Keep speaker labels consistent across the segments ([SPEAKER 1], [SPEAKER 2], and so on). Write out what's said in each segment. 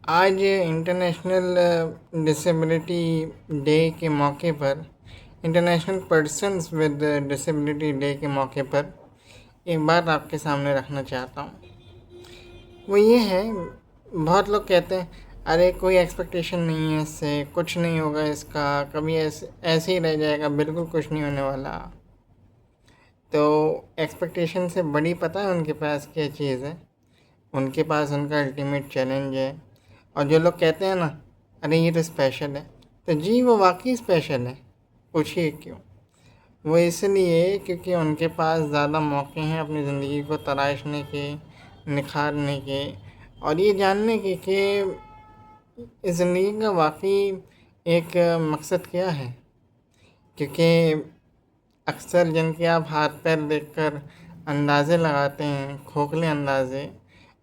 [SPEAKER 1] आज international disability day के मौके पर international persons with disability day के मौके पर एक बात आपके सामने रखना चाहता हूँ। वो ये है, बहुत लोग कहते हैं अरे कोई एक्सपेक्टेशन नहीं है, इससे कुछ नहीं होगा, इसका कभी ऐसे ऐसे ही रह जाएगा, बिल्कुल कुछ नहीं होने वाला। तो एक्सपेक्टेशन से बड़ी पता है उनके पास क्या चीज़ है? उनके पास उनका अल्टीमेट चैलेंज है। और जो लोग कहते हैं ना, अरे ये तो स्पेशल है, तो जी वो वाकई स्पेशल है। पूछिए क्यों? वो इसलिए क्योंकि उनके पास ज़्यादा मौके हैं अपनी ज़िंदगी को तराशने के, निखारने के, और ये जानने के कि इस ज़िंदगी का वाकई एक मकसद क्या है। क्योंकि अक्सर जिनके आप हाथ पैर देखकर अंदाज़े लगाते हैं, खोखले अंदाज़े,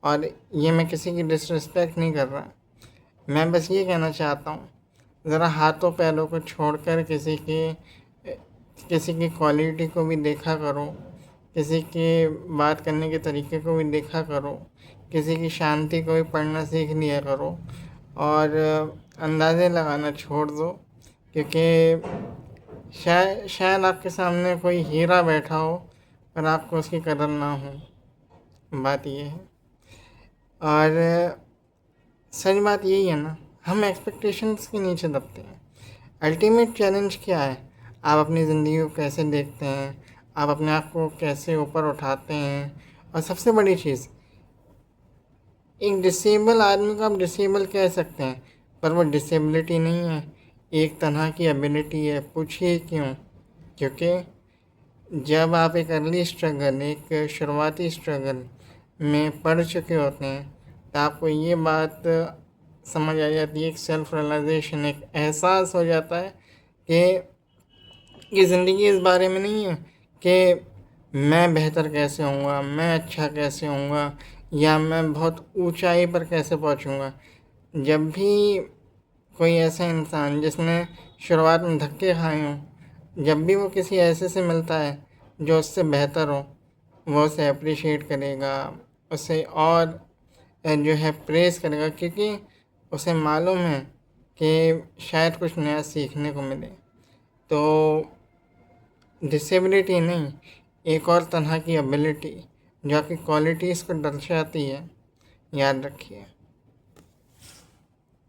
[SPEAKER 1] और ये मैं किसी की डिसरिस्पेक्ट नहीं कर रहा, मैं बस ये कहना चाहता हूँ, ज़रा हाथों पैरों को छोड़कर किसी की क्वालिटी को भी देखा करो, किसी के बात करने के तरीके को भी देखा करो, किसी की शांति को भी पढ़ना सीख लिया करो, और अंदाज़े लगाना छोड़ दो। क्योंकि शायद आपके सामने कोई हीरा बैठा हो पर आपको उसकी कदर ना हो। बात ये है। और सच बात यही है ना, हम एक्सपेक्टेशंस के नीचे दबते हैं। अल्टीमेट चैलेंज क्या है? आप अपनी ज़िंदगी को कैसे देखते हैं, आप अपने आप को कैसे ऊपर उठाते हैं। और सबसे बड़ी चीज़, एक डिसेबल आदमी को आप डिसेबल कह सकते हैं, पर वो डिसेबिलिटी नहीं है, एक तरह की एबिलिटी है। पूछिए क्यों? क्योंकि जब आप एक अर्ली स्ट्रगल, एक शुरुआती स्ट्रगल में पढ़ चुके होते हैं, तो आपको ये बात समझ आ जाती है, एक सेल्फ रियलाइजेशन, एक एहसास हो जाता है कि ये ज़िंदगी इस बारे में नहीं है कि मैं बेहतर कैसे होऊंगा, मैं अच्छा कैसे होऊंगा, या मैं बहुत ऊंचाई पर कैसे पहुंचूंगा। जब भी कोई ऐसा इंसान जिसने शुरुआत में धक्के खाए हों, जब भी वो किसी ऐसे से मिलता है जो उससे बेहतर हो, वो उसे अप्रिशिएट करेगा, उसे और जो है प्रेज़ करेगा, क्योंकि उसे मालूम है कि शायद कुछ नया सीखने को मिले। तो डिसेबिलिटी नहीं, एक और तरह की एबिलिटी जो आपकी क्वालिटीज़ को दर्शाती है, याद रखिए।